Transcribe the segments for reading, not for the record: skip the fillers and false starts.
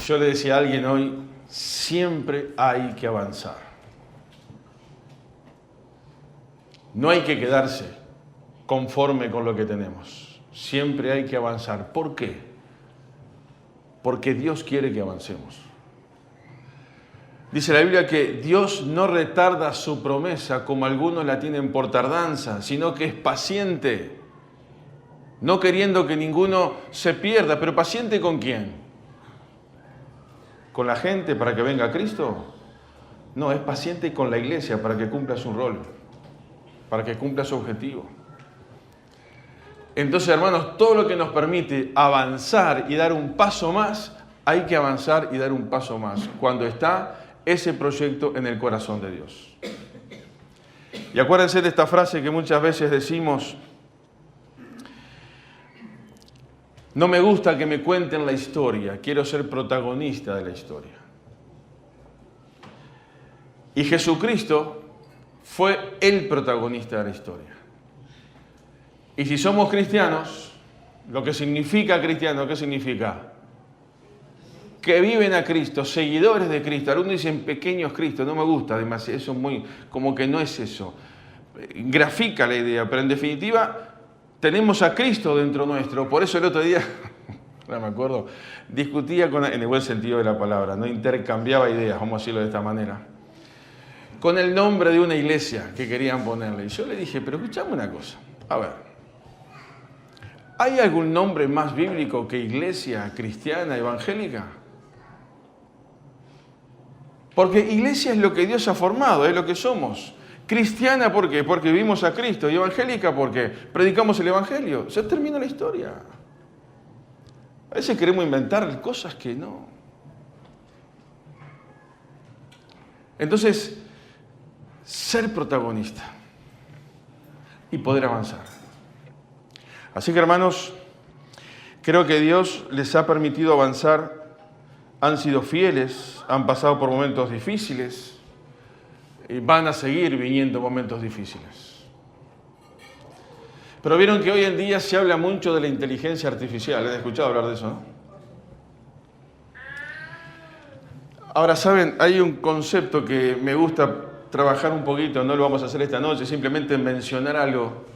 Yo le decía a alguien hoy, siempre hay que avanzar. No hay que quedarse conforme con lo que tenemos. Siempre hay que avanzar. ¿Por qué? Porque Dios quiere que avancemos. Dice la Biblia que Dios no retarda su promesa como algunos la tienen por tardanza, sino que es paciente, no queriendo que ninguno se pierda. ¿Pero paciente con quién? ¿Con la gente para que venga Cristo? No, es paciente con la iglesia para que cumpla su rol, para que cumpla su objetivo. Entonces, hermanos, todo lo que nos permite avanzar y dar un paso más, hay que avanzar y dar un paso más cuando está ese proyecto en el corazón de Dios. Y acuérdense de esta frase que muchas veces decimos: no me gusta que me cuenten la historia, quiero ser protagonista de la historia. Y Jesucristo fue el protagonista de la historia. Y si somos cristianos, lo que significa cristiano, ¿qué significa? Que viven a Cristo, seguidores de Cristo. Algunos dicen pequeños Cristos, no me gusta demasiado, eso es muy, como que no es eso. Grafica la idea, pero en definitiva tenemos a Cristo dentro nuestro. Por eso el otro día, no me acuerdo, discutía en el buen sentido de la palabra, no intercambiaba ideas, vamos a decirlo de esta manera, con el nombre de una iglesia que querían ponerle. Y yo le dije, pero escuchame una cosa, a ver, ¿hay algún nombre más bíblico que iglesia cristiana evangélica? Porque iglesia es lo que Dios ha formado, es lo que somos. Cristiana, ¿por qué? Porque vivimos a Cristo. Y evangélica, porque predicamos el evangelio. Ya termina la historia. A veces queremos inventar cosas que no. Entonces, ser protagonista y poder avanzar. Así que, hermanos, creo que Dios les ha permitido avanzar. Han sido fieles, han pasado por momentos difíciles y van a seguir viniendo momentos difíciles. Pero vieron que hoy en día se habla mucho de la inteligencia artificial. ¿Han escuchado hablar de eso, no? Ahora, ¿saben? Hay un concepto que me gusta trabajar un poquito, no lo vamos a hacer esta noche, simplemente mencionar algo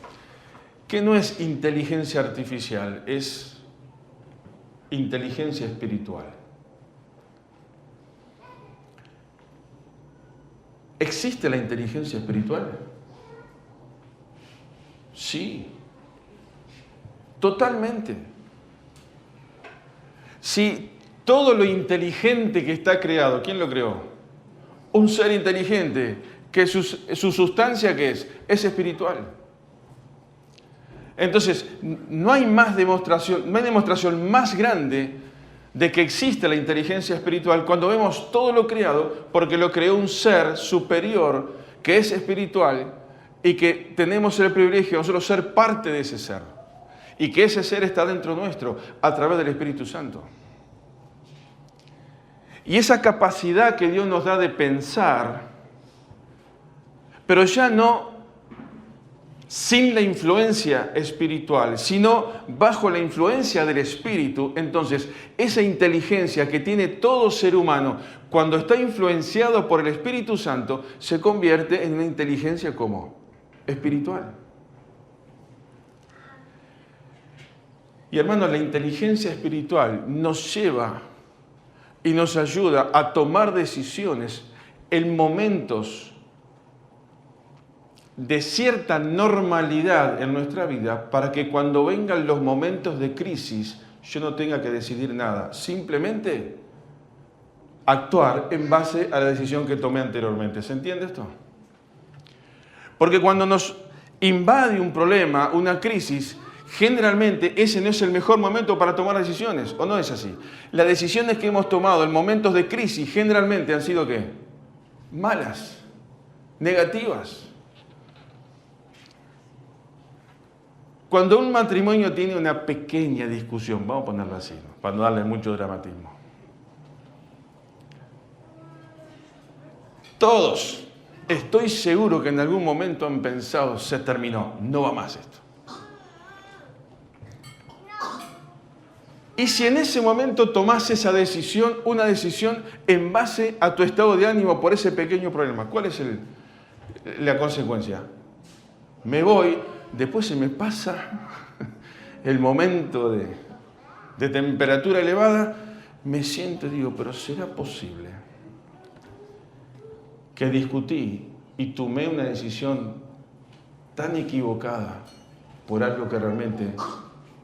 que no es inteligencia artificial, es inteligencia espiritual. ¿Existe la inteligencia espiritual? Sí, totalmente. Si todo lo inteligente que está creado, ¿quién lo creó? Un ser inteligente, que su sustancia, ¿qué es? Es espiritual. Entonces, no hay demostración más grande de que existe la inteligencia espiritual cuando vemos todo lo creado, porque lo creó un ser superior que es espiritual y que tenemos el privilegio de nosotros ser parte de ese ser y que ese ser está dentro nuestro a través del Espíritu Santo. Y esa capacidad que Dios nos da de pensar, pero ya no sin la influencia espiritual, sino bajo la influencia del Espíritu. Entonces, esa inteligencia que tiene todo ser humano, cuando está influenciado por el Espíritu Santo, se convierte en una inteligencia como espiritual. Y hermanos, la inteligencia espiritual nos lleva y nos ayuda a tomar decisiones en momentos de cierta normalidad en nuestra vida, para que cuando vengan los momentos de crisis yo no tenga que decidir nada, simplemente actuar en base a la decisión que tomé anteriormente. ¿Se entiende esto? Porque cuando nos invade un problema, una crisis, generalmente ese no es el mejor momento para tomar decisiones, ¿o no es así? Las decisiones que hemos tomado en momentos de crisis generalmente han sido ¿qué? Malas, negativas. Cuando un matrimonio tiene una pequeña discusión, vamos a ponerlo así, ¿no? Para no darle mucho dramatismo. Todos, estoy seguro que en algún momento han pensado, se terminó, no va más esto. Y si en ese momento tomás esa decisión, una decisión en base a tu estado de ánimo por ese pequeño problema, ¿cuál es la consecuencia? Me voy, después se me pasa el momento de temperatura elevada, me siento y digo, pero ¿será posible que discutí y tomé una decisión tan equivocada por algo que realmente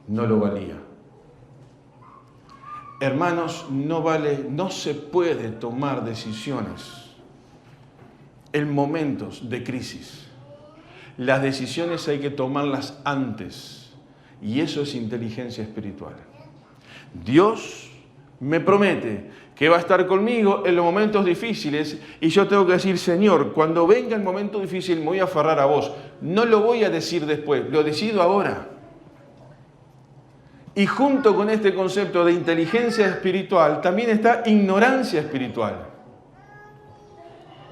no lo valía? Hermanos, no se puede tomar decisiones en momentos de crisis. Las decisiones hay que tomarlas antes, y eso es inteligencia espiritual. Dios me promete que va a estar conmigo en los momentos difíciles, y yo tengo que decir, Señor, cuando venga el momento difícil me voy a aferrar a vos. No lo voy a decir después, lo decido ahora. Y junto con este concepto de inteligencia espiritual también está ignorancia espiritual.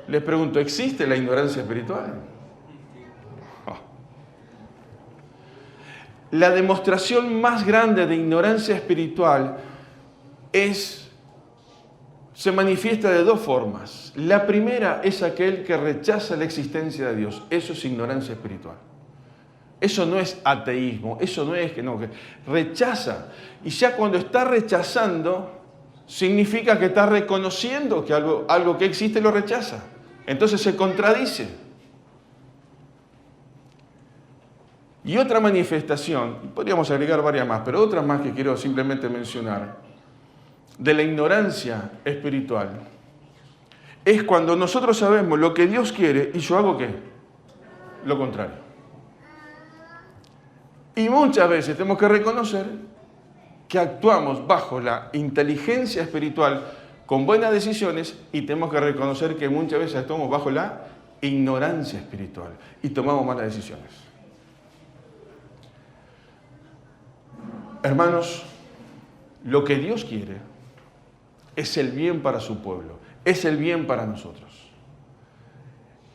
Les pregunto, ¿existe la ignorancia espiritual? Oh. La demostración más grande de ignorancia espiritual se manifiesta de dos formas. La primera es aquel que rechaza la existencia de Dios. Eso es ignorancia espiritual. Eso no es ateísmo, eso no es que rechaza. Y ya cuando está rechazando, significa que está reconociendo que algo que existe lo rechaza. Entonces se contradice. Y otra manifestación, podríamos agregar varias más, pero otra más que quiero simplemente mencionar, de la ignorancia espiritual, es cuando nosotros sabemos lo que Dios quiere y yo hago ¿qué? Lo contrario. Y muchas veces tenemos que reconocer que actuamos bajo la inteligencia espiritual con buenas decisiones y tenemos que reconocer que muchas veces actuamos bajo la ignorancia espiritual y tomamos malas decisiones. Hermanos, lo que Dios quiere es el bien para su pueblo, es el bien para nosotros.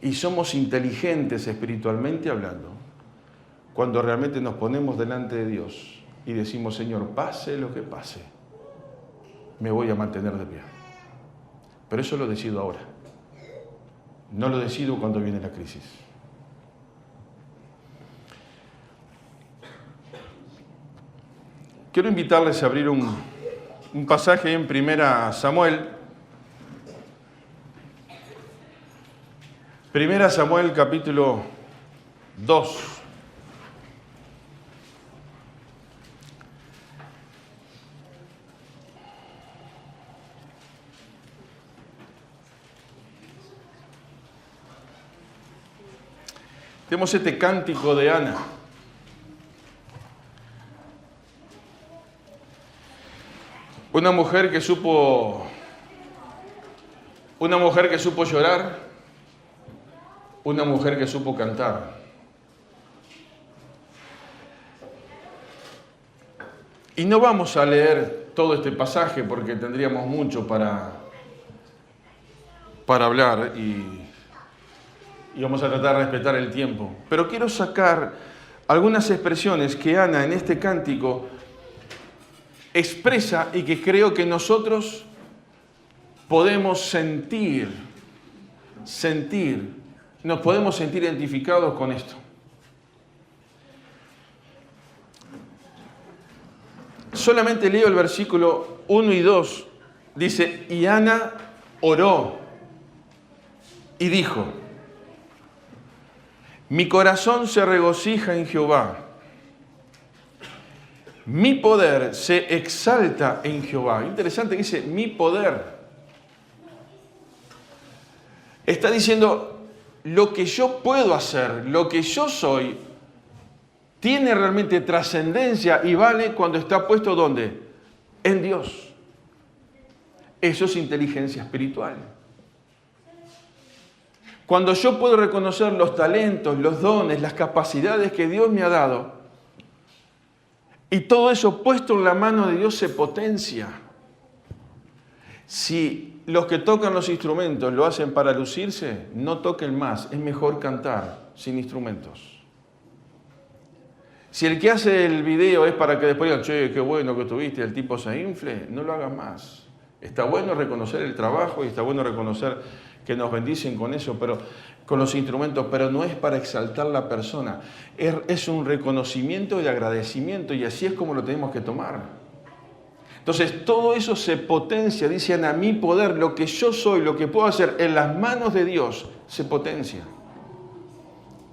Y somos inteligentes espiritualmente hablando cuando realmente nos ponemos delante de Dios y decimos, Señor, pase lo que pase, me voy a mantener de pie. Pero eso lo decido ahora. No lo decido cuando viene la crisis. Quiero invitarles a abrir un pasaje en 1 Samuel. 1 Samuel capítulo 2. Tenemos este cántico de Ana. Una mujer que supo llorar, una mujer que supo cantar. Y no vamos a leer todo este pasaje porque tendríamos mucho para hablar y vamos a tratar de respetar el tiempo. Pero quiero sacar algunas expresiones que Ana en este cántico expresa y que creo que nosotros podemos sentir, nos podemos sentir identificados con esto. Solamente leo el versículo 1 y 2. Dice, y Ana oró y dijo, mi corazón se regocija en Jehová, mi poder se exalta en Jehová. Interesante que dice, mi poder. Está diciendo, lo que yo puedo hacer, lo que yo soy, tiene realmente trascendencia y vale cuando está puesto ¿dónde? En Dios. Eso es inteligencia espiritual. Cuando yo puedo reconocer los talentos, los dones, las capacidades que Dios me ha dado, y todo eso puesto en la mano de Dios se potencia. Si los que tocan los instrumentos lo hacen para lucirse, no toquen más, es mejor cantar sin instrumentos. Si el que hace el video es para que después digan, che, qué bueno que tuviste, el tipo se infle, no lo hagas más. Está bueno reconocer el trabajo y está bueno reconocer que nos bendicen con eso, pero con los instrumentos, pero no es para exaltar la persona. Es un reconocimiento y agradecimiento, y así es como lo tenemos que tomar. Entonces, todo eso se potencia, dicen a mi poder, lo que yo soy, lo que puedo hacer en las manos de Dios, se potencia.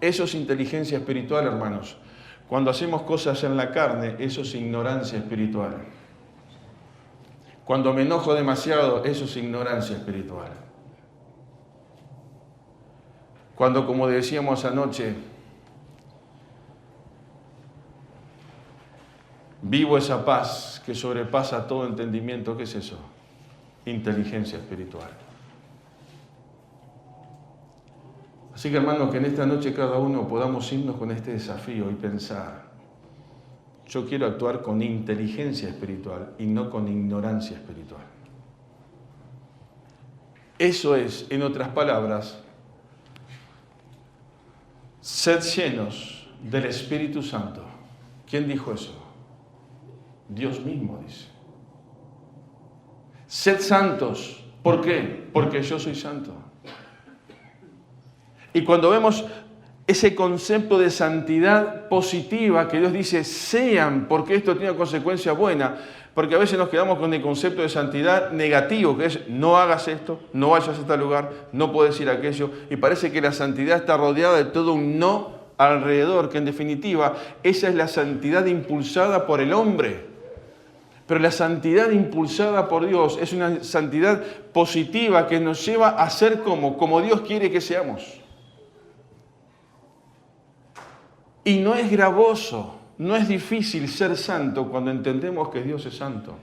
Eso es inteligencia espiritual, hermanos. Cuando hacemos cosas en la carne, eso es ignorancia espiritual. Cuando me enojo demasiado, eso es ignorancia espiritual. Cuando, como decíamos anoche, vivo esa paz que sobrepasa todo entendimiento, ¿qué es eso? Inteligencia espiritual. Así que, hermanos, que en esta noche cada uno podamos irnos con este desafío y pensar, yo quiero actuar con inteligencia espiritual y no con ignorancia espiritual. Eso es, en otras palabras, sed llenos del Espíritu Santo. ¿Quién dijo eso? Dios mismo dice. Sed santos. ¿Por qué? Porque yo soy santo. Y cuando vemos ese concepto de santidad positiva que Dios dice, sean, porque esto tiene consecuencia buena, porque a veces nos quedamos con el concepto de santidad negativo, que es no hagas esto, no vayas a este lugar, no puedes ir a aquello, y parece que la santidad está rodeada de todo un no alrededor, que en definitiva esa es la santidad impulsada por el hombre. Pero la santidad impulsada por Dios es una santidad positiva que nos lleva a ser como Dios quiere que seamos. Y no es gravoso, no es difícil ser santo cuando entendemos que Dios es santo.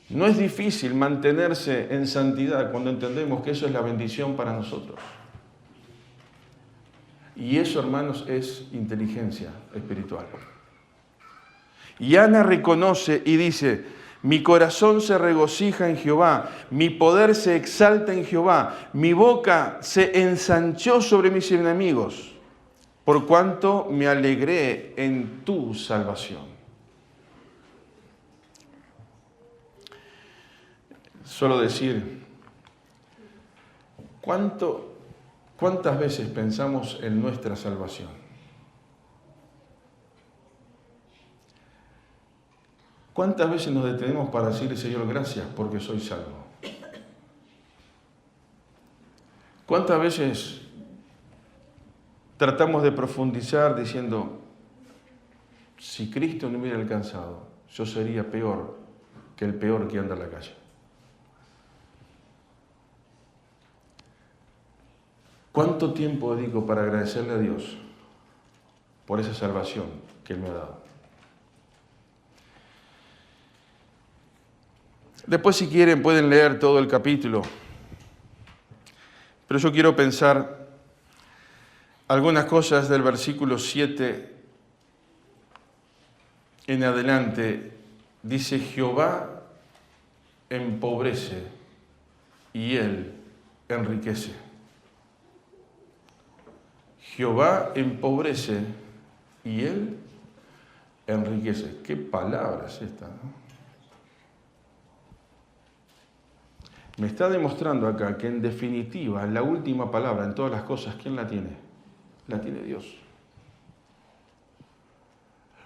No es difícil mantenerse en santidad cuando entendemos que eso es la bendición para nosotros. Y eso, hermanos, es inteligencia espiritual. Y Ana reconoce y dice, mi corazón se regocija en Jehová, mi poder se exalta en Jehová, mi boca se ensanchó sobre mis enemigos, por cuanto me alegré en tu salvación. Solo decir, ¿cuántas veces pensamos en nuestra salvación? ¿Cuántas veces nos detenemos para decirle, Señor, gracias porque soy salvo? ¿Cuántas veces tratamos de profundizar diciendo, si Cristo no me hubiera alcanzado, yo sería peor que el peor que anda en la calle? ¿Cuánto tiempo dedico para agradecerle a Dios por esa salvación que Él me ha dado? Después, si quieren, pueden leer todo el capítulo. Pero yo quiero pensar algunas cosas del versículo 7 en adelante. Dice, Jehová empobrece y Él enriquece. Jehová empobrece y Él enriquece. ¿Qué palabra es esta, no? Me está demostrando acá que en definitiva la última palabra en todas las cosas, ¿quién la tiene? La tiene Dios.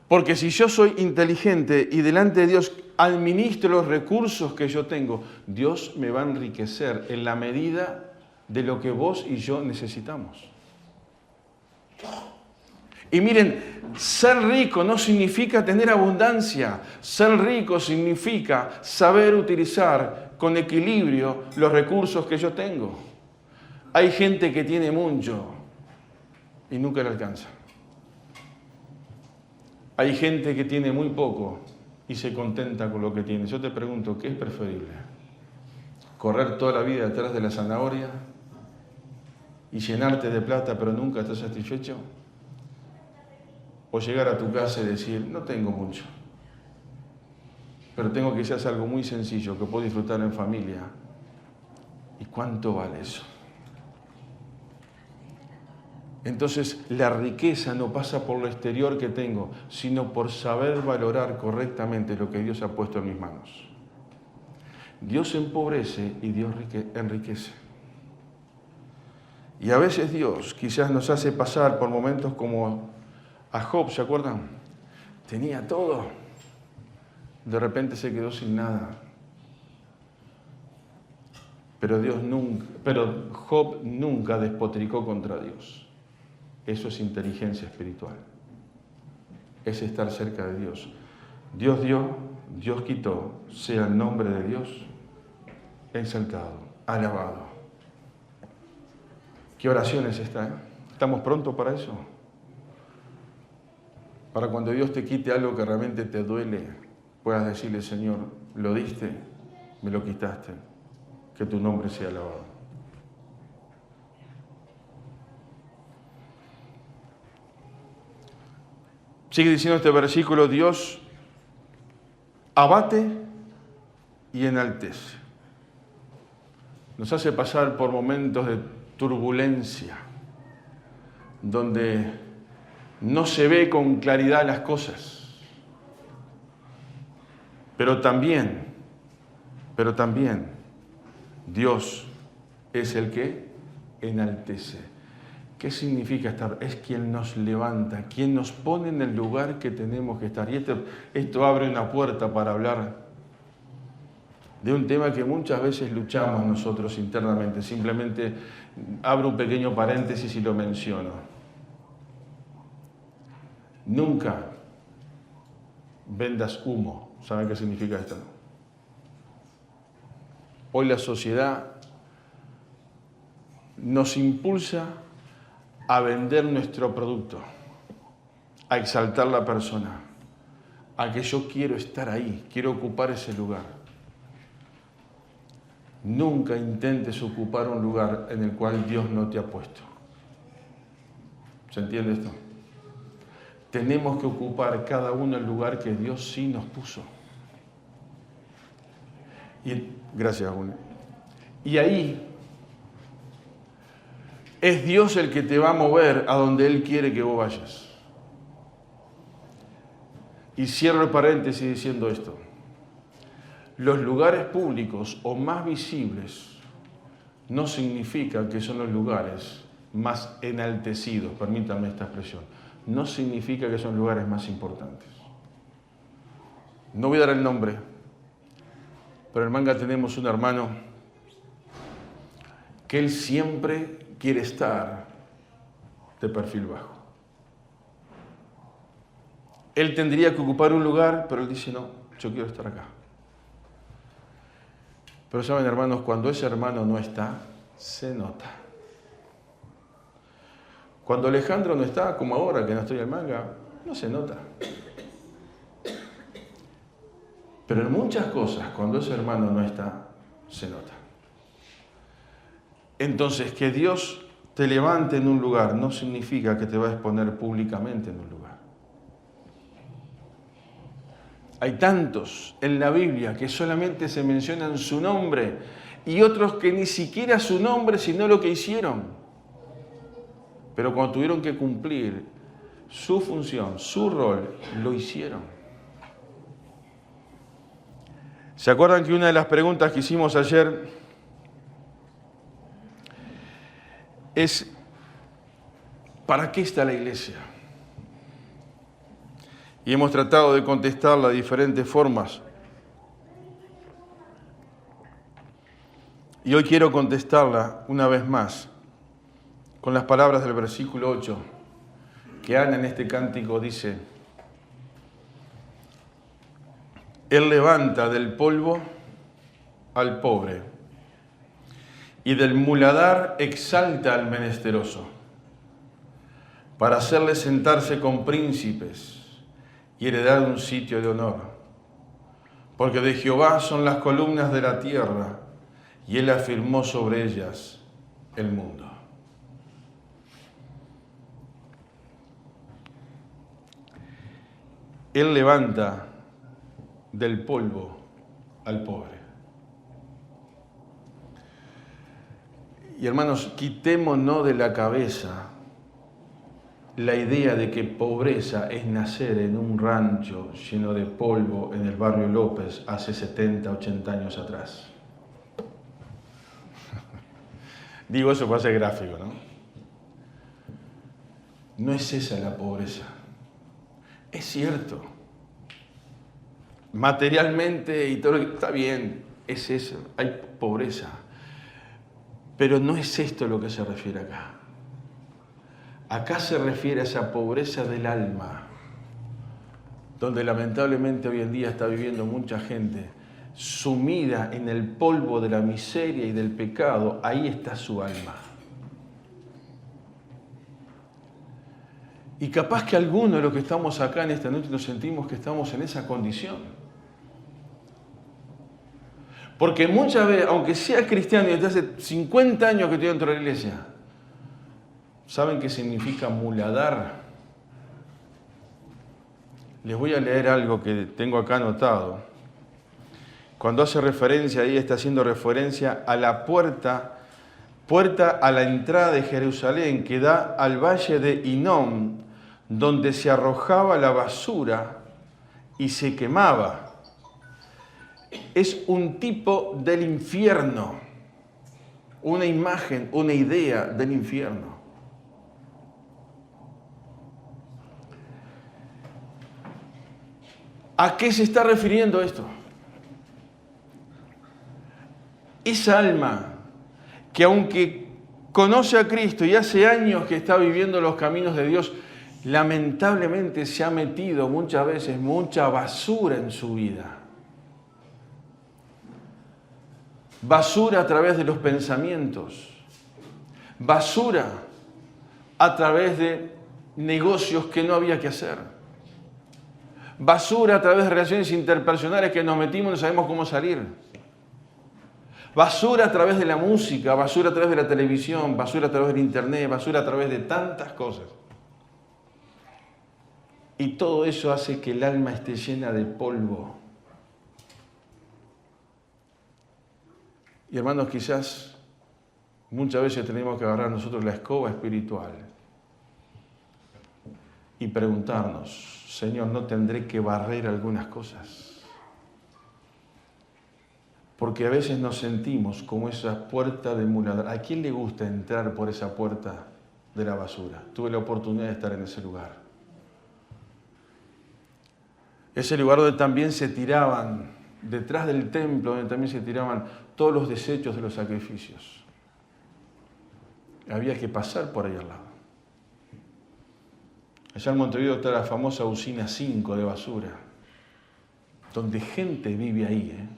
Porque si yo soy inteligente y delante de Dios administro los recursos que yo tengo, Dios me va a enriquecer en la medida de lo que vos y yo necesitamos. Y miren, ser rico no significa tener abundancia. Ser rico significa saber utilizar con equilibrio los recursos que yo tengo. Hay gente que tiene mucho y nunca le alcanza. Hay gente que tiene muy poco y se contenta con lo que tiene. Yo te pregunto, ¿qué es preferible? ¿Correr toda la vida detrás de la zanahoria y llenarte de plata pero nunca estás satisfecho? O llegar a tu casa y decir, no tengo mucho, pero tengo quizás algo muy sencillo que puedo disfrutar en familia. ¿Y cuánto vale eso? Entonces la riqueza no pasa por lo exterior que tengo, sino por saber valorar correctamente lo que Dios ha puesto en mis manos. Dios empobrece y Dios enriquece. Y a veces Dios quizás nos hace pasar por momentos como a Job, ¿se acuerdan? Tenía todo, de repente se quedó sin nada. Pero Job nunca despotricó contra Dios. Eso es inteligencia espiritual. Es estar cerca de Dios. Dios dio, Dios quitó, sea el nombre de Dios exaltado, alabado. ¿Qué oración es esta? ¿Estamos prontos para eso? Para cuando Dios te quite algo que realmente te duele, puedas decirle, Señor, lo diste, me lo quitaste, que tu nombre sea alabado. Sigue diciendo este versículo, Dios abate y enaltece. Nos hace pasar por momentos de turbulencia, donde no se ve con claridad las cosas. Pero también, Dios es el que enaltece. ¿Qué significa estar? Es quien nos levanta, quien nos pone en el lugar que tenemos que estar. Y esto abre una puerta para hablar de un tema que muchas veces luchamos nosotros internamente. Simplemente abro un pequeño paréntesis y lo menciono. Nunca vendas humo. ¿Saben qué significa esto? Hoy la sociedad nos impulsa a vender nuestro producto, a exaltar la persona, a que yo quiero estar ahí, quiero ocupar ese lugar. Nunca intentes ocupar un lugar en el cual Dios no te ha puesto. ¿Se entiende esto? Tenemos que ocupar cada uno el lugar que Dios sí nos puso. Gracias, Julio. Y ahí es Dios el que te va a mover a donde Él quiere que vos vayas. Y cierro el paréntesis diciendo esto. Los lugares públicos o más visibles no significan que son los lugares más enaltecidos, permítanme esta expresión. No significa que son lugares más importantes. No voy a dar el nombre, pero en Manga tenemos un hermano que él siempre quiere estar de perfil bajo. Él tendría que ocupar un lugar, pero él dice, no, yo quiero estar acá. Pero saben, hermanos, cuando ese hermano no está, se nota. Cuando Alejandro no está, como ahora que no estoy en Manga, no se nota. Pero en muchas cosas, cuando ese hermano no está, se nota. Entonces, que Dios te levante en un lugar no significa que te va a exponer públicamente en un lugar. Hay tantos en la Biblia que solamente se mencionan su nombre y otros que ni siquiera su nombre, sino lo que hicieron. Pero cuando tuvieron que cumplir su función, su rol, lo hicieron. ¿Se acuerdan que una de las preguntas que hicimos ayer es, ¿para qué está la iglesia? Y hemos tratado de contestarla de diferentes formas. Y hoy quiero contestarla una vez más con las palabras del versículo 8, que Ana en este cántico dice, Él levanta del polvo al pobre y del muladar exalta al menesteroso, para hacerle sentarse con príncipes y heredar un sitio de honor. Porque de Jehová son las columnas de la tierra, y Él afirmó sobre ellas el mundo. Él levanta del polvo al pobre. Y hermanos, quitémonos de la cabeza la idea de que pobreza es nacer en un rancho lleno de polvo en el barrio López hace 70, 80 años atrás. Digo eso para ser gráfico, ¿no? No es esa la pobreza. Es cierto. Materialmente y todo lo que está bien, es eso, hay pobreza. Pero no es esto lo que se refiere acá. Acá se refiere a esa pobreza del alma, donde lamentablemente hoy en día está viviendo mucha gente sumida en el polvo de la miseria y del pecado. Ahí está su alma. Y capaz que algunos de los que estamos acá en esta noche nos sentimos que estamos en esa condición. Porque muchas veces, aunque sea cristiano y desde hace 50 años que estoy dentro de la iglesia, ¿saben qué significa muladar? Les voy a leer algo que tengo acá anotado. Cuando hace referencia, ahí está haciendo referencia a la puerta a la entrada de Jerusalén que da al valle de Hinnom, donde se arrojaba la basura y se quemaba. Es un tipo del infierno, una imagen, una idea del infierno. ¿A qué se está refiriendo esto? Esa alma que aunque conoce a Cristo y hace años que está viviendo los caminos de Dios, lamentablemente se ha metido muchas veces mucha basura en su vida. Basura a través de los pensamientos. Basura a través de negocios que no había que hacer. Basura a través de relaciones interpersonales que nos metimos y no sabemos cómo salir. Basura a través de la música, basura a través de la televisión, basura a través del internet, basura a través de tantas cosas. Y todo eso hace que el alma esté llena de polvo. Y hermanos, quizás muchas veces tenemos que agarrar nosotros la escoba espiritual y preguntarnos, Señor, ¿no tendré que barrer algunas cosas? Porque a veces nos sentimos como esa puerta de muladar. ¿A quién le gusta entrar por esa puerta de la basura? Tuve la oportunidad de estar en ese lugar. Ese lugar donde también se tiraban, detrás del templo, donde también se tiraban todos los desechos de los sacrificios. Había que pasar por ahí al lado. Allá en Montevideo está la famosa usina 5 de basura, donde gente vive ahí,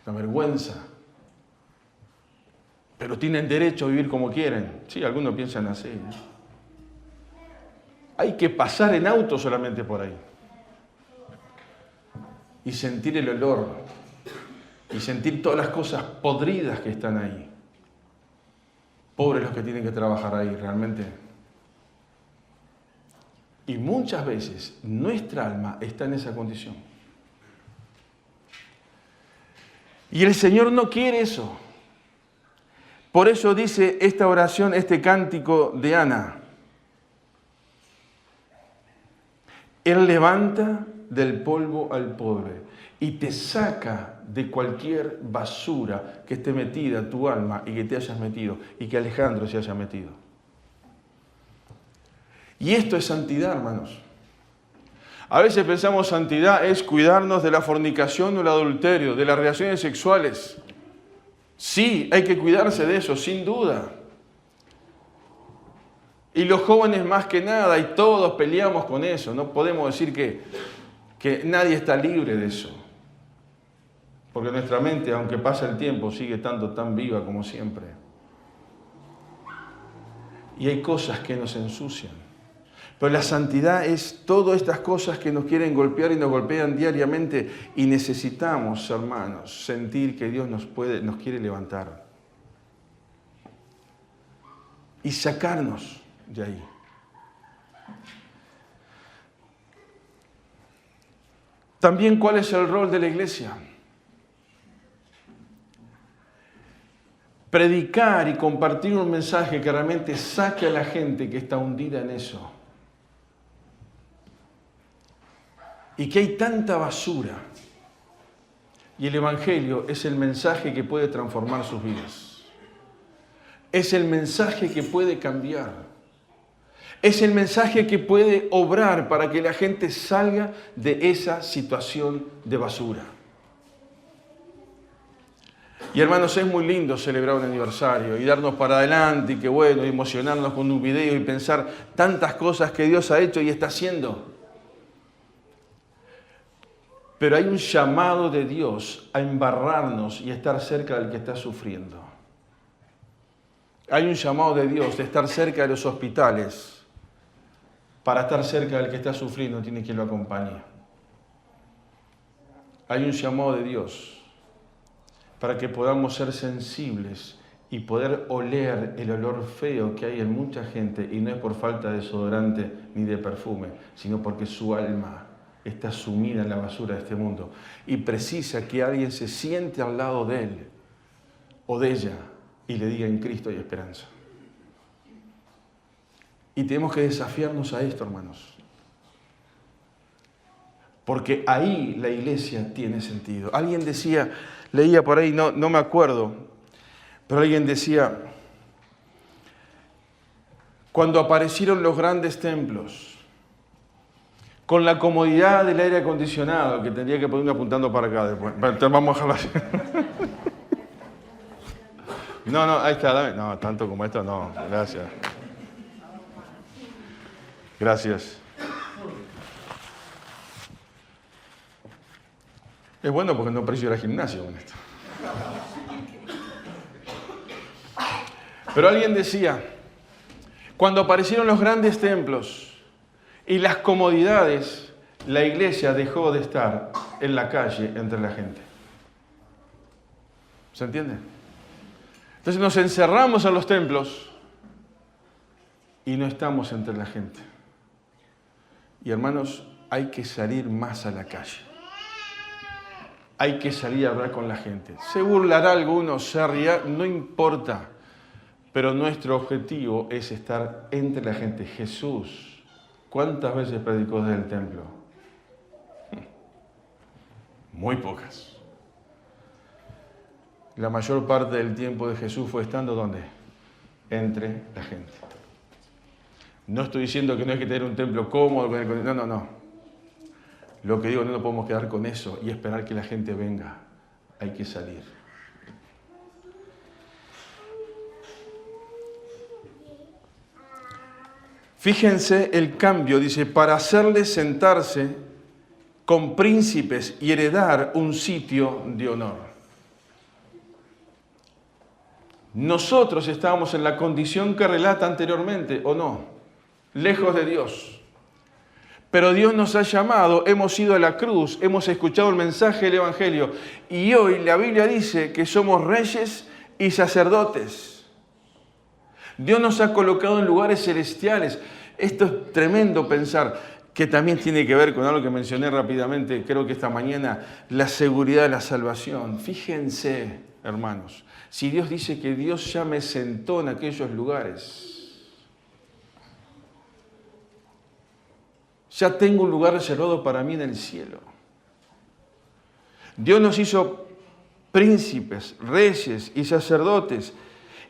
Una vergüenza. Pero tienen derecho a vivir como quieren. Sí, algunos piensan así, Hay que pasar en auto solamente por ahí. Y sentir el olor. Y sentir todas las cosas podridas que están ahí. Pobres los que tienen que trabajar ahí, realmente. Y muchas veces nuestra alma está en esa condición. Y el Señor no quiere eso. Por eso dice esta oración, este cántico de Ana. Él levanta del polvo al pobre y te saca de cualquier basura que esté metida en tu alma y que te hayas metido y que Alejandro se haya metido. Y esto es santidad, hermanos. A veces pensamos santidad es cuidarnos de la fornicación o el adulterio, de las relaciones sexuales. Sí, hay que cuidarse de eso, sin duda. Y los jóvenes más que nada, y todos peleamos con eso. No podemos decir que nadie está libre de eso. Porque nuestra mente, aunque pasa el tiempo, sigue estando tan viva como siempre. Y hay cosas que nos ensucian. Pero la santidad es todas estas cosas que nos quieren golpear y nos golpean diariamente. Y necesitamos, hermanos, sentir que Dios nos quiere levantar. Y sacarnos de ahí. También, ¿cuál es el rol de la iglesia? Predicar y compartir un mensaje que realmente saque a la gente que está hundida en eso. Y que hay tanta basura. Y el Evangelio es el mensaje que puede transformar sus vidas. Es el mensaje que puede cambiar. Es el mensaje que puede obrar para que la gente salga de esa situación de basura. Y hermanos, es muy lindo celebrar un aniversario y darnos para adelante y qué bueno, y emocionarnos con un video y pensar tantas cosas que Dios ha hecho y está haciendo. Pero hay un llamado de Dios a embarrarnos y estar cerca del que está sufriendo. Hay un llamado de Dios de estar cerca de los hospitales. Para estar cerca del que está sufriendo tiene quien lo acompañe. Hay un llamado de Dios para que podamos ser sensibles y poder oler el olor feo que hay en mucha gente, y no es por falta de desodorante ni de perfume, sino porque su alma está sumida en la basura de este mundo y precisa que alguien se siente al lado de él o de ella y le diga: en Cristo hay esperanza. Y tenemos que desafiarnos a esto, hermanos. Porque ahí la iglesia tiene sentido. Alguien decía, leía por ahí, no me acuerdo, pero alguien decía, cuando aparecieron los grandes templos, con la comodidad del aire acondicionado, que tendría que ponerme apuntando para acá después. Entonces vamos a dejarlo así. No, ahí está, dame. No, tanto como esto no, gracias. Gracias. Es bueno porque no precio ir al gimnasio con esto. Pero alguien decía, cuando aparecieron los grandes templos y las comodidades, la iglesia dejó de estar en la calle entre la gente. ¿Se entiende? Entonces nos encerramos en los templos y no estamos entre la gente. Y hermanos, hay que salir más a la calle. Hay que salir a hablar con la gente. Se burlará alguno, se rirá, no importa. Pero nuestro objetivo es estar entre la gente. Jesús, ¿cuántas veces predicó desde el templo? Muy pocas. La mayor parte del tiempo de Jesús fue estando ¿dónde? Entre la gente. No estoy diciendo que no hay que tener un templo cómodo. No. Lo que digo, no nos podemos quedar con eso y esperar que la gente venga. Hay que salir. Fíjense el cambio, dice, para hacerles sentarse con príncipes y heredar un sitio de honor. Nosotros estábamos en la condición que relata anteriormente, ¿o no? Lejos de Dios. Pero Dios nos ha llamado, hemos ido a la cruz, hemos escuchado el mensaje del Evangelio y hoy la Biblia dice que somos reyes y sacerdotes. Dios nos ha colocado en lugares celestiales. Esto es tremendo pensar, que también tiene que ver con algo que mencioné rápidamente, creo que esta mañana, la seguridad de la salvación. Fíjense, hermanos, si Dios dice que Dios ya me sentó en aquellos lugares, ya tengo un lugar reservado para mí en el cielo. Dios nos hizo príncipes, reyes y sacerdotes.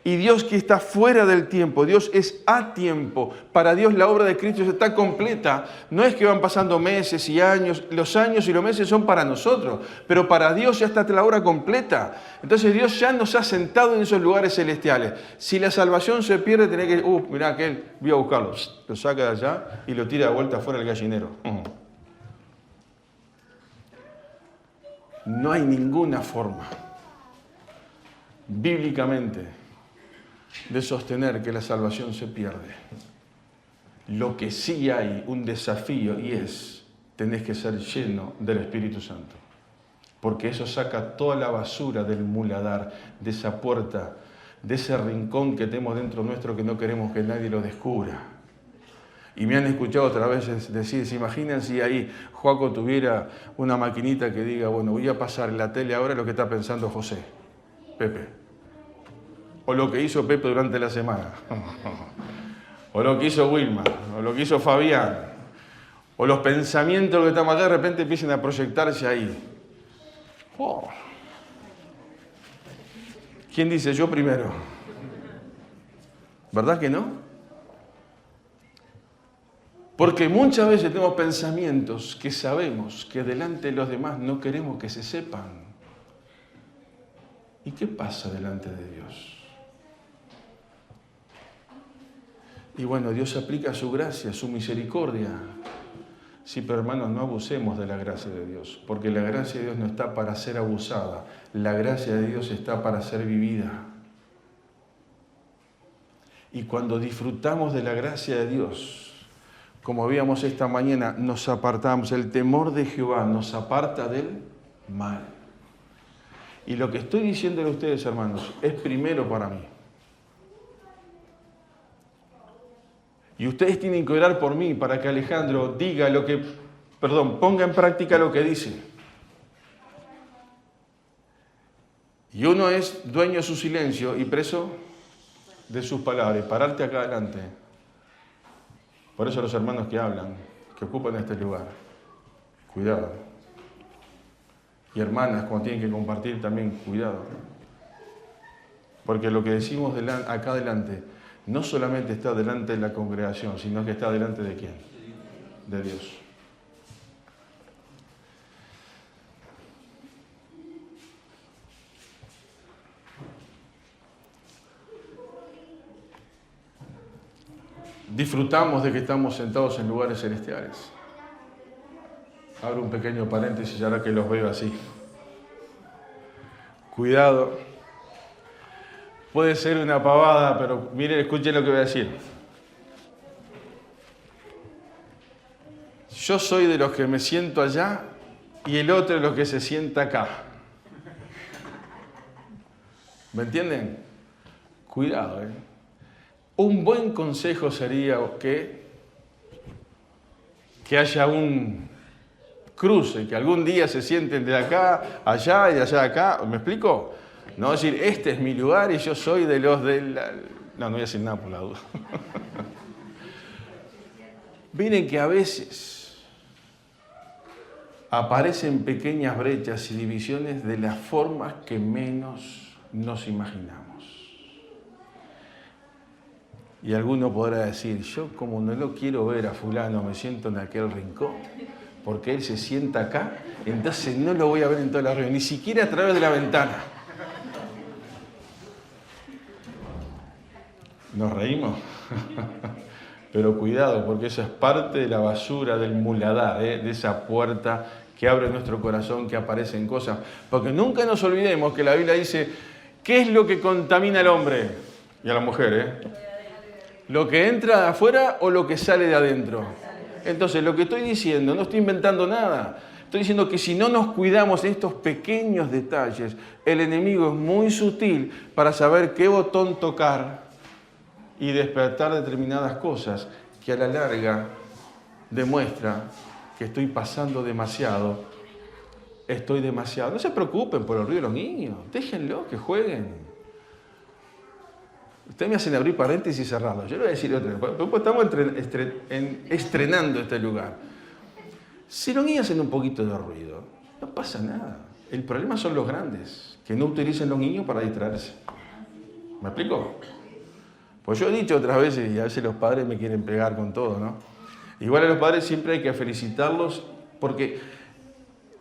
Y Dios que está fuera del tiempo, Dios es a tiempo. Para Dios la obra de Cristo está completa. No es que van pasando meses y años, los años y los meses son para nosotros, pero para Dios ya está la obra completa. Entonces Dios ya nos ha sentado en esos lugares celestiales. Si la salvación se pierde, tenés que, mirá aquel, voy a buscarlo, lo saca de allá y lo tira de vuelta afuera del gallinero. No hay ninguna forma, bíblicamente, de sostener que la salvación se pierde. Lo que sí hay un desafío y es, tenés que ser lleno del Espíritu Santo. Porque eso saca toda la basura del muladar, de esa puerta, de ese rincón que tenemos dentro nuestro que no queremos que nadie lo descubra. Y me han escuchado otra vez decir, ¿se imaginan si ahí Joaco tuviera una maquinita que diga, bueno, voy a pasar en la tele ahora lo que está pensando José, Pepe? o lo que hizo Pepe durante la semana, o lo que hizo Wilma, o lo que hizo Fabián, o los pensamientos que estamos acá de repente empiecen a proyectarse ahí. Oh. ¿Quién dice yo primero? ¿Verdad que no? Porque muchas veces tenemos pensamientos que sabemos que delante de los demás no queremos que se sepan. ¿Y qué pasa delante de Dios? Y bueno, Dios aplica su gracia, su misericordia. Sí, pero hermanos, no abusemos de la gracia de Dios, porque la gracia de Dios no está para ser abusada, la gracia de Dios está para ser vivida. Y cuando disfrutamos de la gracia de Dios, como veíamos esta mañana, nos apartamos. El temor de Jehová nos aparta del mal. Y lo que estoy diciéndole a ustedes, hermanos, es primero para mí. Y ustedes tienen que orar por mí para que Alejandro diga ponga en práctica lo que dice. Y uno es dueño de su silencio y preso de sus palabras. Pararte acá adelante. Por eso los hermanos que hablan, que ocupan este lugar, cuidado. Y hermanas, cuando tienen que compartir también, cuidado. Porque lo que decimos acá adelante no solamente está delante de la congregación, sino que está delante de ¿quién? De Dios. Disfrutamos de que estamos sentados en lugares celestiales. Abro un pequeño paréntesis ahora que los veo así. Cuidado. Puede ser una pavada, pero miren, escuchen lo que voy a decir. Yo soy de los que me siento allá y el otro de los que se sienta acá. ¿Me entienden? Cuidado, ¿eh? Un buen consejo sería que haya un cruce, que algún día se sienten de acá, allá y de allá a acá. ¿Me explico? No decir, este es mi lugar y yo soy de los del... No voy a decir nada por la duda. Miren que a veces aparecen pequeñas brechas y divisiones de las formas que menos nos imaginamos. Y alguno podrá decir, yo como no lo quiero ver a fulano, me siento en aquel rincón, porque él se sienta acá, entonces no lo voy a ver en toda la reunión, ni siquiera a través de la ventana. ¿Nos reímos? Pero cuidado, porque eso es parte de la basura del muladá, de esa puerta que abre nuestro corazón, que aparecen cosas. Porque nunca nos olvidemos que la Biblia dice, ¿qué es lo que contamina al hombre? Y a la mujer, ¿lo que entra de afuera o lo que sale de adentro? Entonces, lo que estoy diciendo, no estoy inventando nada. Estoy diciendo que si no nos cuidamos de estos pequeños detalles, el enemigo es muy sutil para saber qué botón tocar y despertar determinadas cosas que a la larga demuestra que estoy pasando demasiado, estoy demasiado. No se preocupen por el ruido de los niños, déjenlo que jueguen. Ustedes me hacen abrir paréntesis y cerrarlos. Yo le voy a decir otra vez, porque estamos estrenando este lugar. Si los niños hacen un poquito de ruido, no pasa nada. El problema son los grandes, que no utilicen los niños para distraerse. ¿Me explico? Pues yo he dicho otras veces, y a veces los padres me quieren pegar con todo, ¿no? Igual a los padres siempre hay que felicitarlos, porque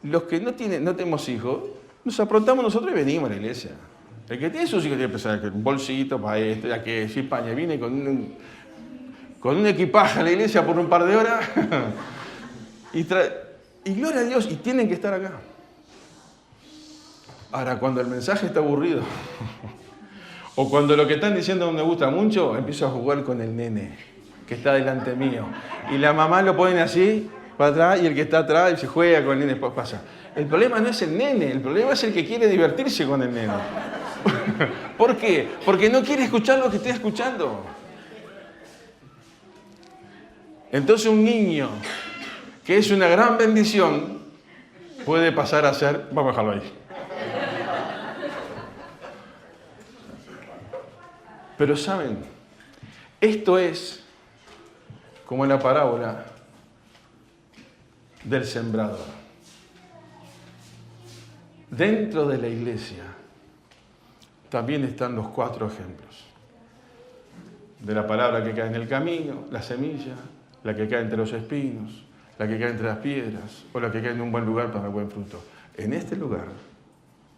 los que no tenemos hijos, nos aprontamos nosotros y venimos a la iglesia. El que tiene sus hijos tiene que pensar que un bolsito para esto, ya que si España viene con un equipaje a la iglesia por un par de horas, y gloria a Dios, y tienen que estar acá. Ahora, cuando el mensaje está aburrido, o cuando lo que están diciendo no me gusta mucho, empiezo a jugar con el nene que está delante mío. Y la mamá lo ponen así, para atrás, y el que está atrás y se juega con el nene, pasa. El problema no es el nene, el problema es el que quiere divertirse con el nene. ¿Por qué? Porque no quiere escuchar lo que estoy escuchando. Entonces un niño, que es una gran bendición, puede pasar a ser... Vamos a dejarlo ahí. Pero saben, esto es como en la parábola del sembrador. Dentro de la iglesia también están los 4 ejemplos. De la palabra que cae en el camino, la semilla, la que cae entre los espinos, la que cae entre las piedras, o la que cae en un buen lugar para el buen fruto. En este lugar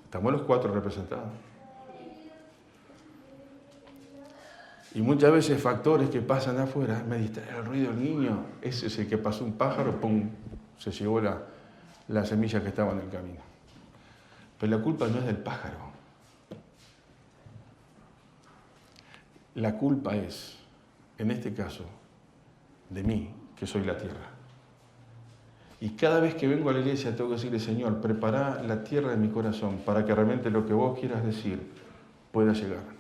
estamos los 4 representados. Y muchas veces factores que pasan afuera me distraen el ruido del niño. Ese es el que pasó un pájaro, ¡pum!, se llevó la semilla que estaba en el camino. Pero la culpa no es del pájaro. La culpa es, en este caso, de mí, que soy la tierra. Y cada vez que vengo a la iglesia tengo que decirle, Señor, prepara la tierra de mi corazón para que realmente lo que vos quieras decir pueda llegar.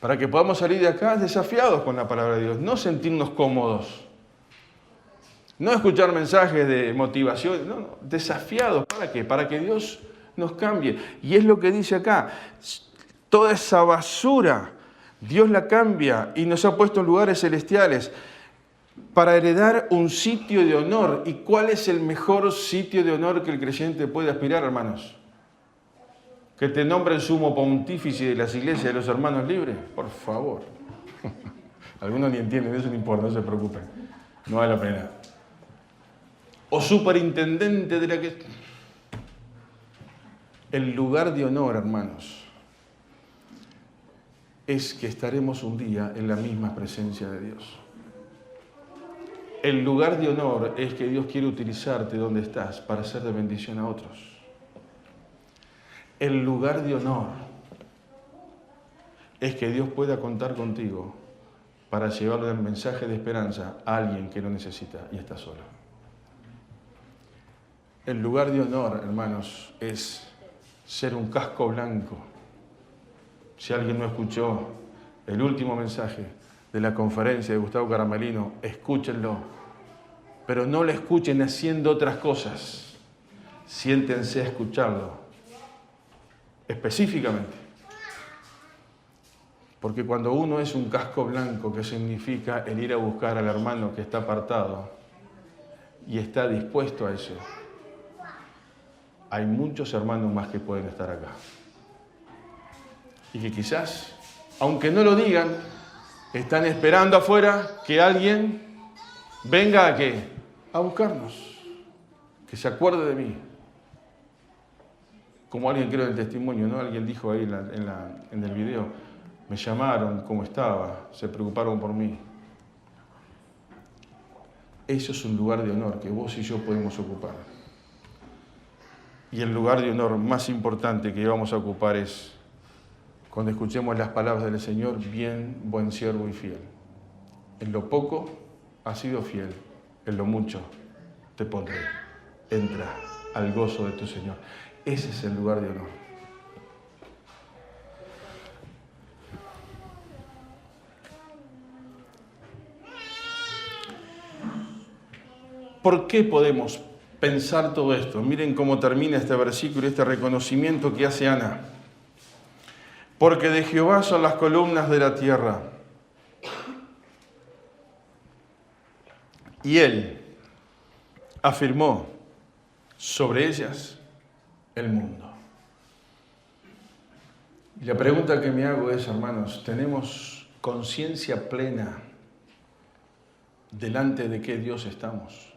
Para que podamos salir de acá desafiados con la palabra de Dios, no sentirnos cómodos, no escuchar mensajes de motivación, no, desafiados. ¿Para qué? Para que Dios nos cambie. Y es lo que dice acá, toda esa basura Dios la cambia y nos ha puesto en lugares celestiales para heredar un sitio de honor. ¿Y cuál es el mejor sitio de honor que el creyente puede aspirar, hermanos? ¿Que te nombren sumo pontífice de las iglesias de los hermanos libres? Por favor. Algunos ni entienden, eso no importa, no se preocupen. No vale la pena. O superintendente de la que... El lugar de honor, hermanos, es que estaremos un día en la misma presencia de Dios. El lugar de honor es que Dios quiere utilizarte donde estás para ser de bendición a otros. El lugar de honor es que Dios pueda contar contigo para llevarle el mensaje de esperanza a alguien que lo necesita y está solo. El lugar de honor, hermanos, es ser un casco blanco. Si alguien no escuchó el último mensaje de la conferencia de Gustavo Caramelino, escúchenlo. Pero no lo escuchen haciendo otras cosas. Siéntense a escucharlo. Específicamente. Porque cuando uno es un casco blanco, que significa el ir a buscar al hermano que está apartado y está dispuesto a eso, hay muchos hermanos más que pueden estar acá. Y que quizás, aunque no lo digan, están esperando afuera que alguien venga a ¿qué? A buscarnos, que se acuerde de mí. Como alguien creo en el testimonio, ¿no? Alguien dijo ahí en el video, me llamaron, cómo estaba, se preocuparon por mí. Eso es un lugar de honor que vos y yo podemos ocupar. Y el lugar de honor más importante que vamos a ocupar es cuando escuchemos las palabras del Señor, bien, buen siervo y fiel. En lo poco has sido fiel, en lo mucho te pondré. Entra al gozo de tu Señor. Ese es el lugar de honor. ¿Por qué podemos pensar todo esto? Miren cómo termina este versículo y este reconocimiento que hace Ana. Porque de Jehová son las columnas de la tierra, y Él afirmó sobre ellas el mundo. Y la pregunta que me hago es, hermanos, ¿tenemos conciencia plena delante de qué Dios estamos?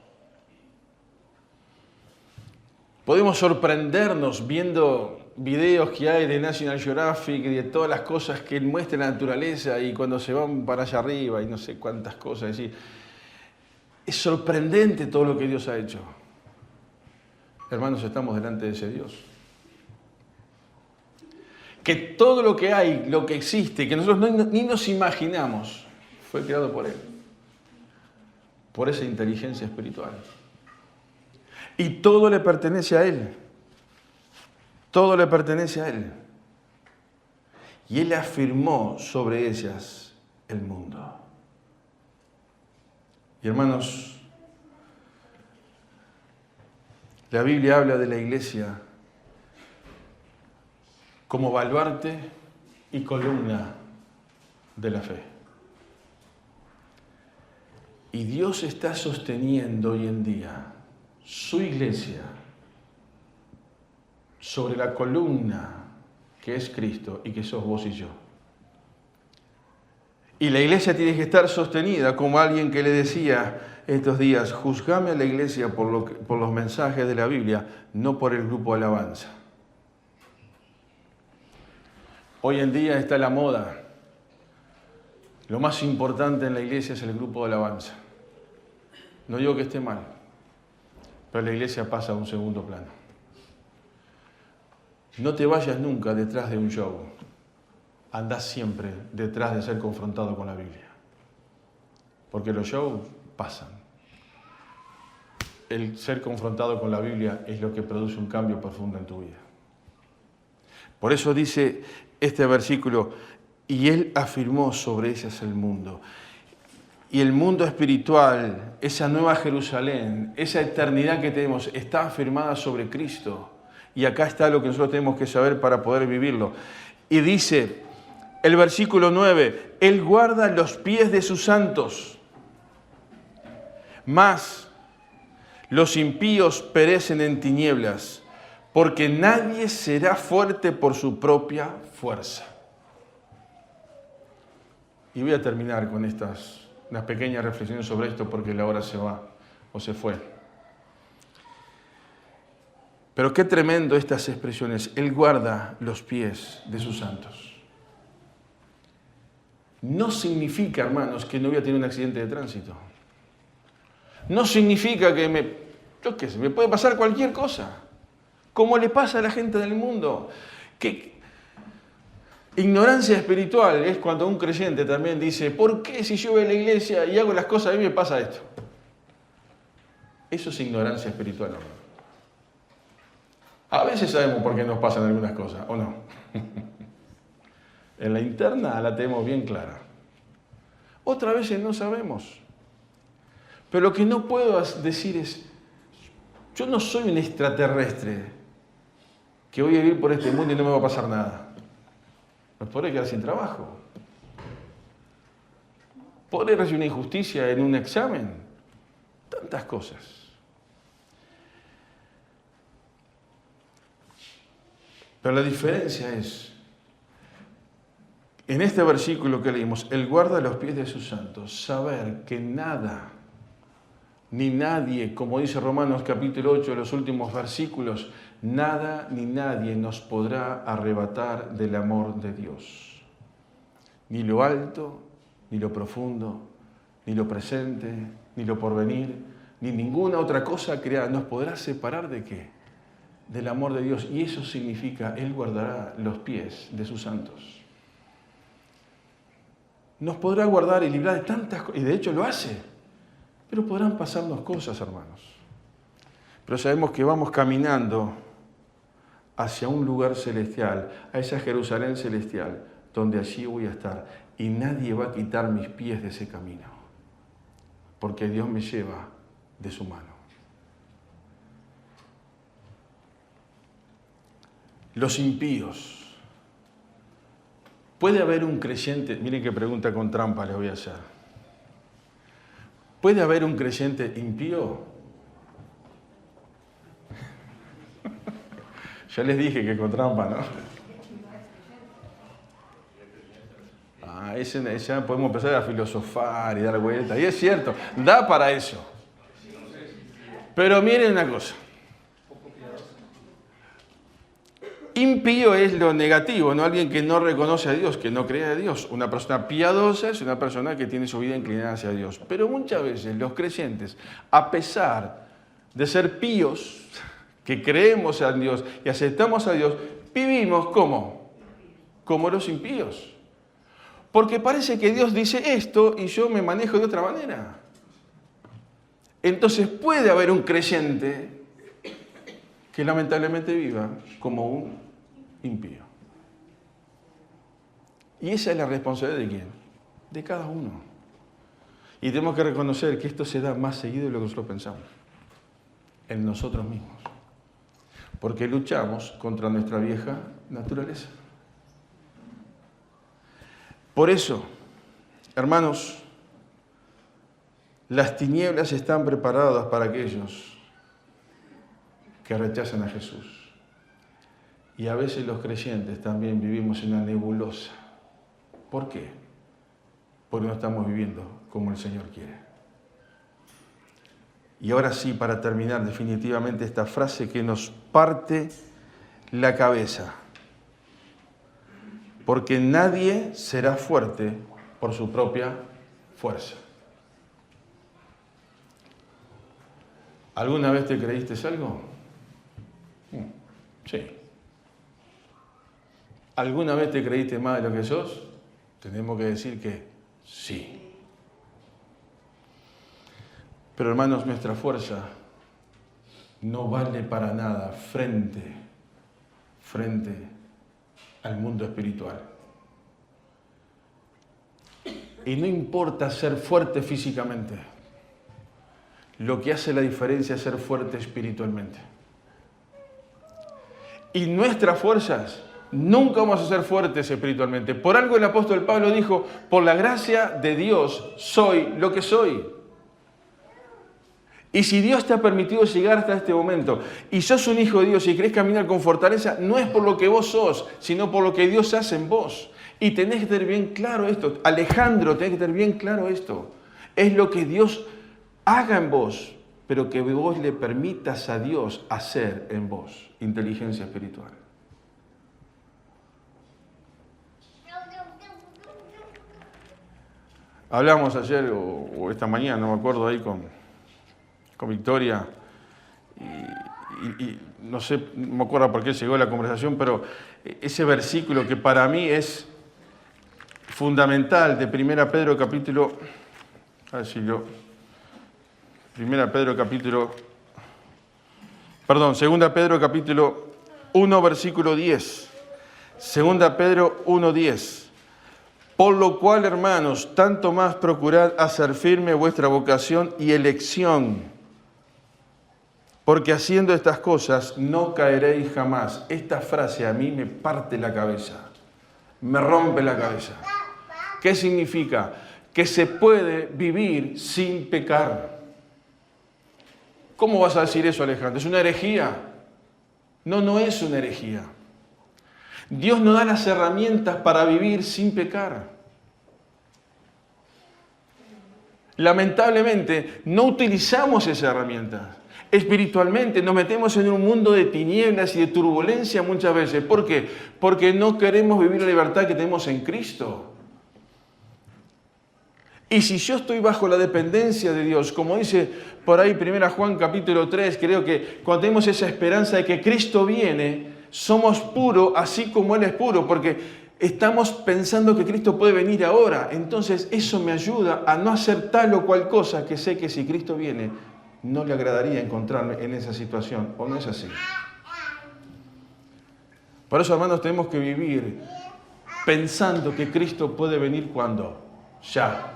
Podemos sorprendernos viendo videos que hay de National Geographic y de todas las cosas que muestra la naturaleza y cuando se van para allá arriba y no sé cuántas cosas. Es sorprendente todo lo que Dios ha hecho. Hermanos, estamos delante de ese Dios. Que todo lo que hay, lo que existe, que nosotros ni nos imaginamos, fue creado por Él. Por esa inteligencia espiritual. Y todo le pertenece a Él. Todo le pertenece a Él. Y Él afirmó sobre ellas el mundo. Y hermanos, la Biblia habla de la iglesia como baluarte y columna de la fe. Y Dios está sosteniendo hoy en día su iglesia sobre la columna que es Cristo y que sos vos y yo. Y la iglesia tiene que estar sostenida como alguien que le decía estos días, juzgame a la iglesia por los mensajes de la Biblia, no por el grupo de alabanza. Hoy en día está la moda. Lo más importante en la iglesia es el grupo de alabanza. No digo que esté mal, pero la iglesia pasa a un segundo plano. No te vayas nunca detrás de un show. Andá siempre detrás de ser confrontado con la Biblia. Porque los shows pasan. El ser confrontado con la Biblia es lo que produce un cambio profundo en tu vida. Por eso dice este versículo, y Él afirmó sobre ellas el mundo. Y el mundo espiritual, esa nueva Jerusalén, esa eternidad que tenemos, está afirmada sobre Cristo. Y acá está lo que nosotros tenemos que saber para poder vivirlo. Y dice el versículo 9, Él guarda los pies de sus santos, mas los impíos perecen en tinieblas, porque nadie será fuerte por su propia fuerza. Y voy a terminar con unas pequeñas reflexiones sobre esto, porque la hora se va o se fue. Pero qué tremendo estas expresiones. Él guarda los pies de sus santos. No significa, hermanos, que no voy a tener un accidente de tránsito. No significa que me puede pasar cualquier cosa. Como le pasa a la gente del mundo. Que ignorancia espiritual es cuando un creyente también dice, ¿por qué si yo voy a la iglesia y hago las cosas a mí me pasa esto? Eso es ignorancia espiritual, hermano. A veces sabemos por qué nos pasan algunas cosas, ¿o no? En la interna la tenemos bien clara. Otras veces no sabemos. Pero lo que no puedo decir es, yo no soy un extraterrestre que voy a vivir por este mundo y no me va a pasar nada. Me podré quedar sin trabajo. Podré recibir una injusticia en un examen. Tantas cosas. Pero la diferencia es, en este versículo que leímos, Él guarda los pies de sus santos, saber que nada, ni nadie, como dice Romanos capítulo 8, los últimos versículos, nada ni nadie nos podrá arrebatar del amor de Dios. Ni lo alto, ni lo profundo, ni lo presente, ni lo porvenir, ni ninguna otra cosa creada nos podrá separar ¿de qué? Del amor de Dios. Y eso significa, Él guardará los pies de sus santos. Nos podrá guardar y librar de tantas cosas, y de hecho lo hace. Pero podrán pasarnos cosas, hermanos. Pero sabemos que vamos caminando hacia un lugar celestial, a esa Jerusalén celestial, donde allí voy a estar. Y nadie va a quitar mis pies de ese camino. Porque Dios me lleva de su mano. Los impíos. ¿Puede haber un creyente? Miren qué pregunta con trampa le voy a hacer. ¿Puede haber un creyente impío? Ya les dije que con trampa, ¿no? Ya podemos empezar a filosofar y dar vueltas. Y es cierto, da para eso. Pero miren una cosa. Impío es lo negativo, ¿no? Alguien que no reconoce a Dios, que no cree a Dios. Una persona piadosa es una persona que tiene su vida inclinada hacia Dios. Pero muchas veces los creyentes, a pesar de ser píos, que creemos en Dios y aceptamos a Dios, vivimos ¿cómo? Como los impíos. Porque parece que Dios dice esto y yo me manejo de otra manera. Entonces puede haber un creyente que lamentablemente viva como un impío. Y esa es la responsabilidad de quién? De cada uno. Y tenemos que reconocer que esto se da más seguido de lo que nosotros pensamos. En nosotros mismos. Porque luchamos contra nuestra vieja naturaleza. Por eso, Hermanos, las tinieblas están preparadas para aquellos que rechazan a Jesús. Y a veces los creyentes también vivimos en una nebulosa. ¿Por qué? Porque no estamos viviendo como el Señor quiere. Y ahora sí, para terminar definitivamente esta frase que nos parte la cabeza. Porque nadie será fuerte por su propia fuerza. ¿Alguna vez te creíste algo? Sí. ¿Alguna vez te creíste más de lo que sos? Tenemos que decir que sí. Pero hermanos, nuestra fuerza no vale para nada frente al mundo espiritual. Y no importa ser fuerte físicamente. Lo que hace la diferencia es ser fuerte espiritualmente. Y nuestras fuerzas nunca vamos a ser fuertes espiritualmente. Por algo el apóstol Pablo dijo, por la gracia de Dios soy lo que soy. Y si Dios te ha permitido llegar hasta este momento y sos un hijo de Dios y querés caminar con fortaleza, no es por lo que vos sos, sino por lo que Dios hace en vos. Y tenés que tener bien claro esto. Alejandro, tenés que tener bien claro esto. Es lo que Dios haga en vos, pero que vos le permitas a Dios hacer en vos. Inteligencia espiritual. Hablamos ayer o esta mañana, no me acuerdo, ahí con Victoria, y no sé, no me acuerdo por qué llegó la conversación, pero ese versículo que para mí es fundamental de 2 Pedro capítulo 1 versículo 10. 2 Pedro 1:10. Por lo cual, hermanos, tanto más procurad hacer firme vuestra vocación y elección, porque haciendo estas cosas no caeréis jamás. Esta frase a mí me parte la cabeza, me rompe la cabeza. ¿Qué significa? Que se puede vivir sin pecar. ¿Cómo vas a decir eso, Alejandro? ¿Es una herejía? No, no es una herejía. Dios nos da las herramientas para vivir sin pecar. Lamentablemente, no utilizamos esas herramientas. Espiritualmente nos metemos en un mundo de tinieblas y de turbulencia muchas veces. ¿Por qué? Porque no queremos vivir la libertad que tenemos en Cristo. Y si yo estoy bajo la dependencia de Dios, como dice por ahí 1 Juan capítulo 3, creo que cuando tenemos esa esperanza de que Cristo viene, somos puros así como Él es puro, porque estamos pensando que Cristo puede venir ahora. Entonces eso me ayuda a no hacer tal o cual cosa que sé que si Cristo viene, no le agradaría encontrarme en esa situación, ¿o no es así? Por eso, hermanos, tenemos que vivir pensando que Cristo puede venir cuando, ya.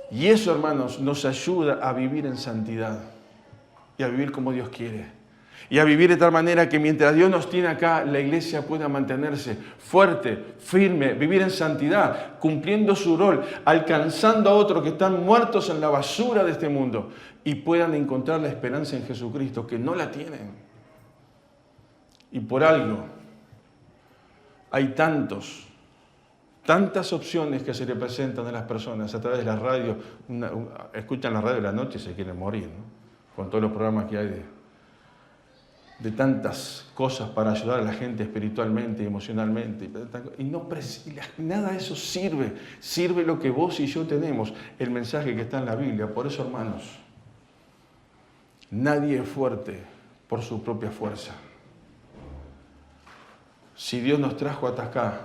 Y eso, hermanos, nos ayuda a vivir en santidad y a vivir como Dios quiere. Y a vivir de tal manera que mientras Dios nos tiene acá, la iglesia pueda mantenerse fuerte, firme, vivir en santidad, cumpliendo su rol, alcanzando a otros que están muertos en la basura de este mundo y puedan encontrar la esperanza en Jesucristo, que no la tienen. Y por algo hay tantas opciones que se le presentan a las personas a través de la radio. Escuchan la radio de la noche y se quieren morir, ¿no? Con todos los programas que hay de tantas cosas para ayudar a la gente espiritualmente y emocionalmente. Y nada de eso sirve. Sirve lo que vos y yo tenemos, el mensaje que está en la Biblia. Por eso, hermanos, nadie es fuerte por su propia fuerza. Si Dios nos trajo hasta acá,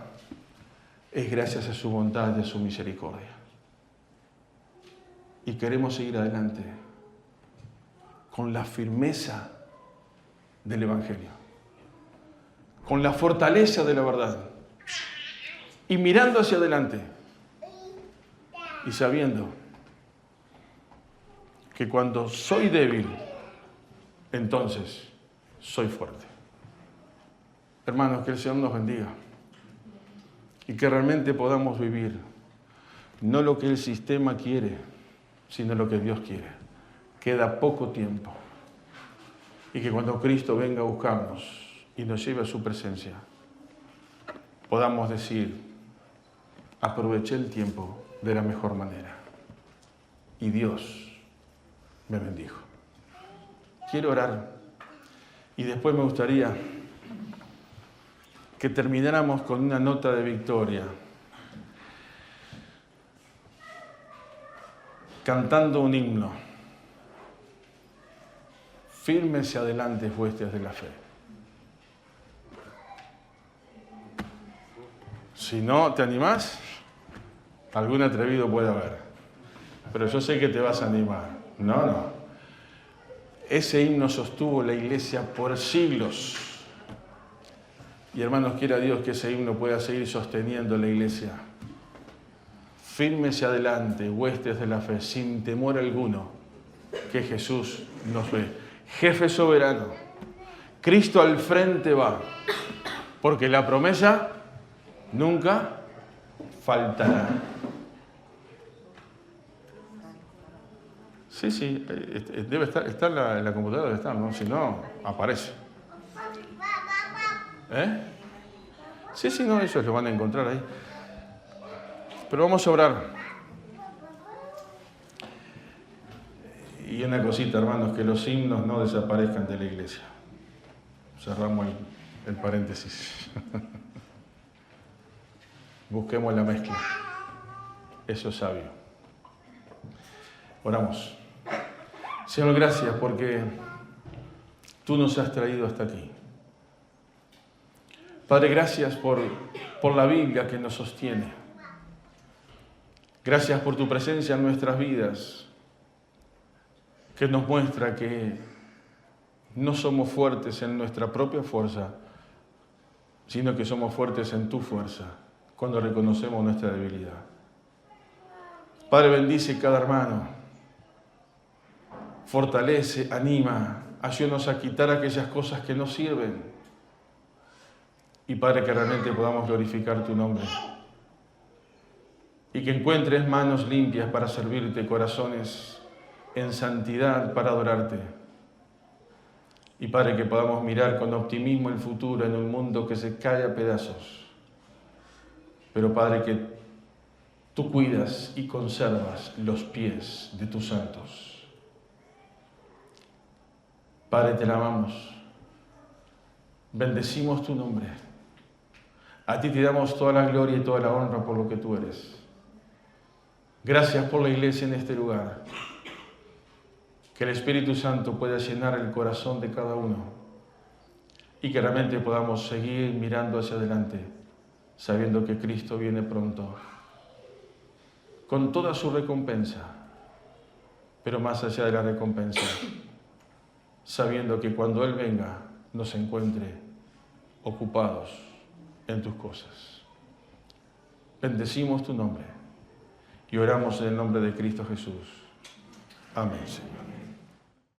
es gracias a su bondad y a su misericordia. Y queremos seguir adelante con la firmeza del Evangelio, con la fortaleza de la verdad, y mirando hacia adelante, y sabiendo que cuando soy débil, entonces soy fuerte. Hermanos, que el Señor nos bendiga. y que realmente podamos vivir no lo que el sistema quiere, sino lo que Dios quiere. Queda poco tiempo. Y que cuando Cristo venga a buscarnos y nos lleve a su presencia, podamos decir, aproveché el tiempo de la mejor manera. Y Dios me bendijo. Quiero orar y después me gustaría que termináramos con una nota de victoria, cantando un himno. Fírmense adelante, huestes de la fe. Si no te animás, algún atrevido puede haber. Pero yo sé que te vas a animar. No. Ese himno sostuvo la iglesia por siglos. Y hermanos, quiera Dios que ese himno pueda seguir sosteniendo la iglesia. Fírmese adelante, huestes de la fe, sin temor alguno, que Jesús nos ve. Jefe soberano, Cristo al frente va, porque la promesa nunca faltará. Sí, debe estar, está en la computadora, debe estar, ¿no? Si no, aparece. Sí, no, ellos lo van a encontrar ahí. Pero vamos a orar. Y una cosita, hermanos, que los himnos no desaparezcan de la iglesia. Cerramos el paréntesis. Busquemos la mezcla. Eso es sabio. Oramos. Señor, gracias porque tú nos has traído hasta aquí. Padre, gracias por la Biblia que nos sostiene. Gracias por tu presencia en nuestras vidas, que nos muestra que no somos fuertes en nuestra propia fuerza, sino que somos fuertes en tu fuerza, cuando reconocemos nuestra debilidad. Padre, bendice cada hermano, fortalece, anima, ayúdanos a quitar aquellas cosas que no sirven. Y Padre, que realmente podamos glorificar tu nombre. Y que encuentres manos limpias para servirte, corazones en santidad para adorarte. Y Padre, que podamos mirar con optimismo el futuro en un mundo que se cae a pedazos. Pero Padre, que tú cuidas y conservas los pies de tus santos. Padre, te alabamos. Bendecimos tu nombre. A ti te damos toda la gloria y toda la honra por lo que tú eres. Gracias por la iglesia en este lugar. Que el Espíritu Santo pueda llenar el corazón de cada uno y que realmente podamos seguir mirando hacia adelante, sabiendo que Cristo viene pronto, con toda su recompensa, pero más allá de la recompensa, sabiendo que cuando Él venga nos encuentre ocupados en tus cosas. Bendecimos tu nombre y oramos en el nombre de Cristo Jesús. Amén, Señor.